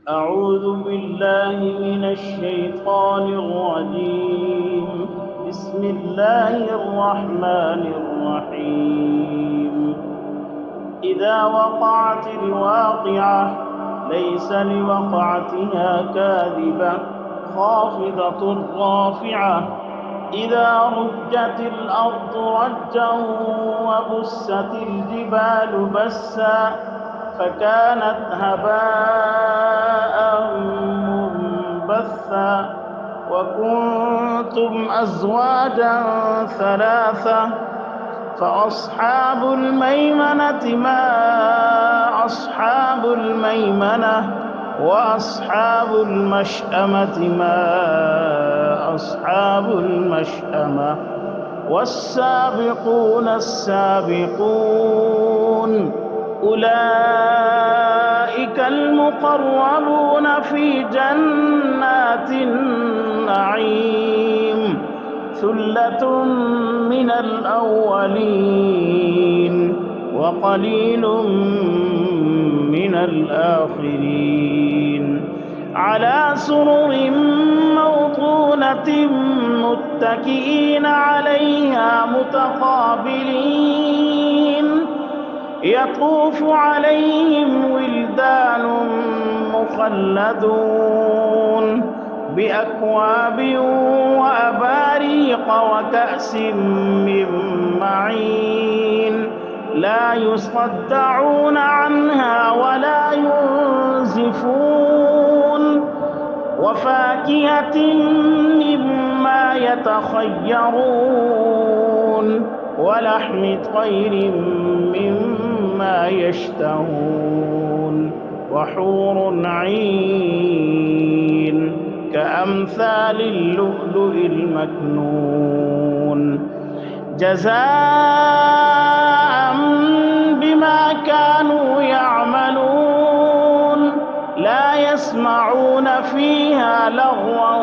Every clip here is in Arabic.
أعوذ بالله من الشيطان الرجيم. بسم الله الرحمن الرحيم. إذا وقعت الواقعة ليس لوقعتها كاذبة خافضة رافعة. إذا رجت الأرض رجا وبست الجبال بسا فكانت هباء منبثا وكنتم أزواجا ثلاثة فأصحاب الميمنة ما أصحاب الميمنة وأصحاب المشأمة ما أصحاب المشأمة والسابقون السابقون أولئك المقربون في جنات النعيم ثلة من الأولين وقليل من الآخرين على سرر موضونة متكئين عليها متقابلين يطوف عليهم ولدان مخلدون بأكواب وأباريق وكأس من معين لا يصدعون عنها ولا ينزفون وفاكهة مما يتخيرون ولحم طير مما يشتهون وحور عين كأمثال اللؤلؤ المكنون جزاء بما كانوا يعملون لا يسمعون فيها لغوا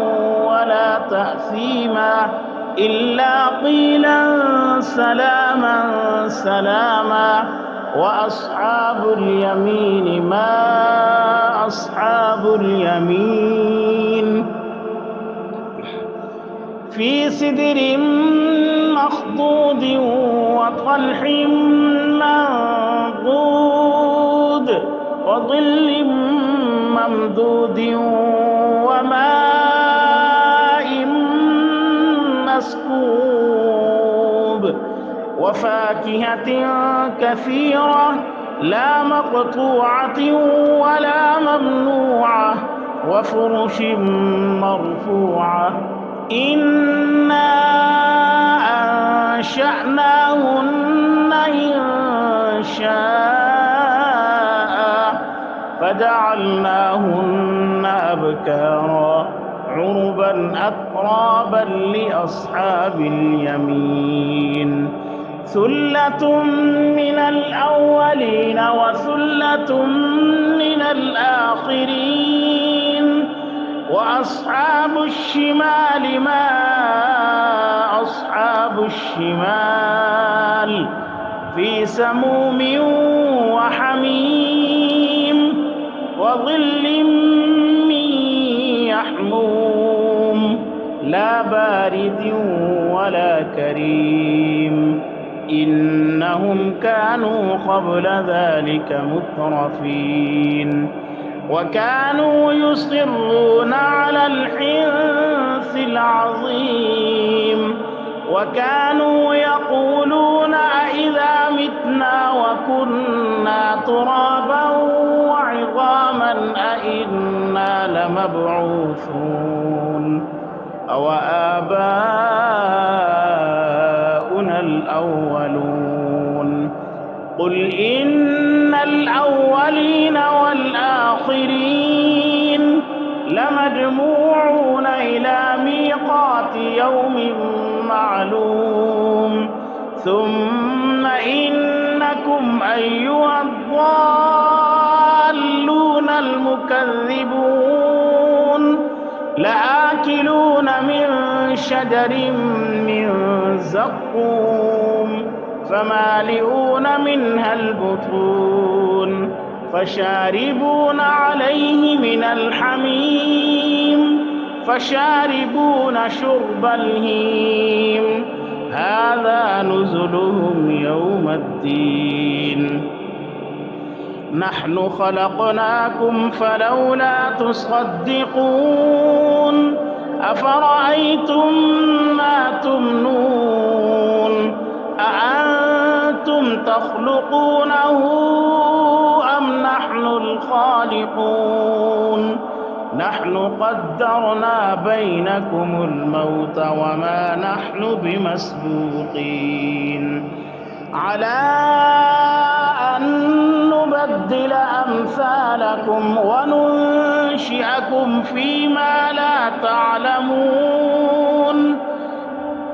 ولا تأثيما إلا قيلا سلاما سلاما وأصحاب اليمين ما أصحاب اليمين في سدر مخضود وطلح منضود وظل ممدود وماء مسكوب وفاكهة كثيرة لا مقطوعة ولا ممنوعة وفرش مرفوعة إنا أنشأناهن إنشاء فجعلناهن أبكارا عربا أترابا لأصحاب اليمين ثلة من الأولين وثلة من الآخرين وأصحاب الشمال ما أصحاب الشمال في سموم وحميم وظل من يحموم لا بارد ولا كريم إنهم كانوا قبل ذلك مترفين وكانوا يصرون على الحنث العظيم وكانوا يقولون أإذا متنا وكنا ترابا وعظاما أإنا لمبعوثون أو آباؤنا الأولون قل إن الأولين والآخرين لمجموعون إلى ميقات يوم معلوم ثم إنكم أيها الضالون المكذبون لآكلون من شجر من زقوم فمالئون منها البطون فشاربون عليه من الحميم فشاربون شرب الهيم هذا نزلهم يوم الدين نحن خلقناكم فلولا تصدقون أفرأيتم ما تمنون أأنتم تخلقونه أم نحن الخالقون نحن قدرنا بينكم الموت وما نحن بمسبوقين على أن نبدل أمثالكم وننشئكم فيما لا تعلمون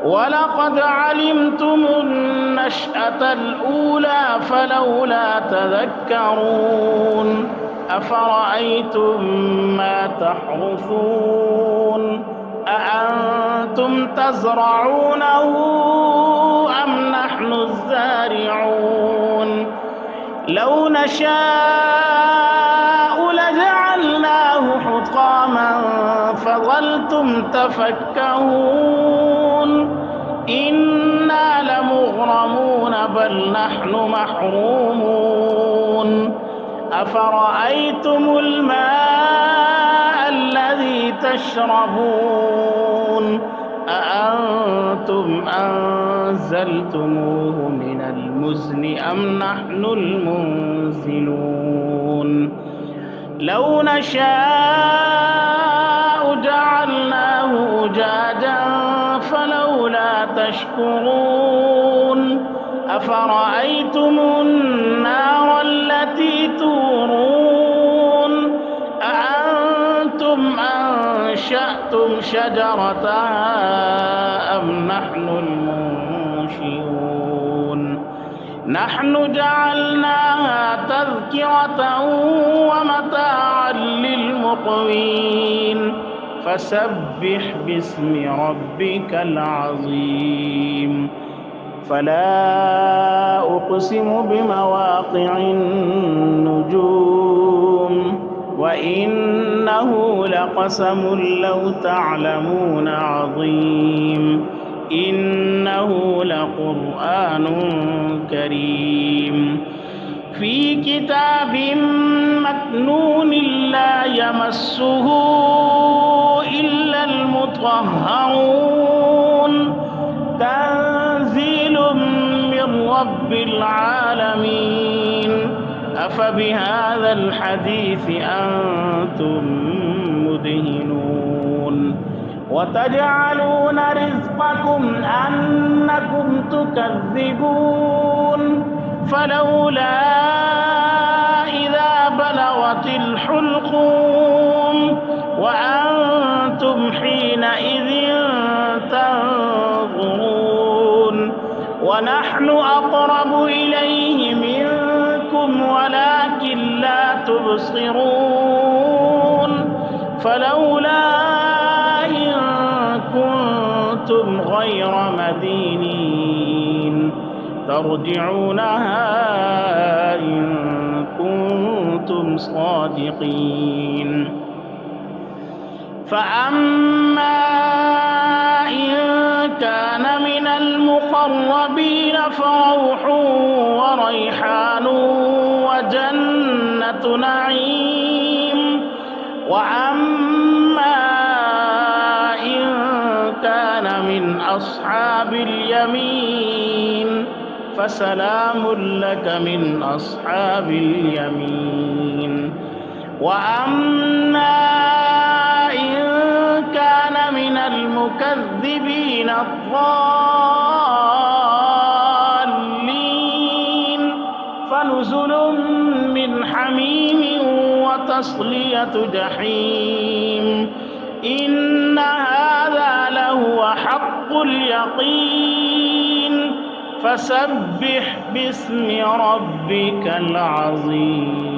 ولقد علمتم النشأة الأولى فلولا تذكرون أفرأيتم ما تحرثون أأنتم تزرعونه أم نحن الزارعون لو نشاء لجعلناه حطاما فظلتم تفكهون إنا لمغرمون بل نحن محرومون أفرأيتم الماء الذي تشربون أأنتم أنزلتموه من المزن أم نحن المنزلون لو نشاء جعلناه أجاجا فلولا تشكرون أفرأيتم النار التي تورون أأنتم أنشأتم شجرتها أم نحن المنشئون نحن جعلناها تذكرة ومتاعا للمقوين فسبح باسم ربك العظيم فلا أقسم بمواقع النجوم وإنه لقسم لو تعلمون عظيم إنه لقرآن كريم في كتاب مكنون لا يمسه إلا المطهرون تنزيل من رب العالمين أفبهذا الحديث أنتم مدهنون وتجعلون رزقكم أنكم تكذبون فلولا إذا بلغت الحلقوم وأنتم حينئذ تنظرون ونحن أقرب إليه منكم ولكن لا تبصرون فلولا إن كنتم غير مدينين ترجعونها إن كنتم صادقين فأما إن كان من المقربين فروح وريحان وجنة نعيم وأما إن كان من أصحاب اليمين فسلام لك من أصحاب اليمين وأما إن كان من المكذبين الضالين فنزل من حميم وتصلية جحيم إن هذا لهو حق اليقين فسبح باسم ربك العظيم.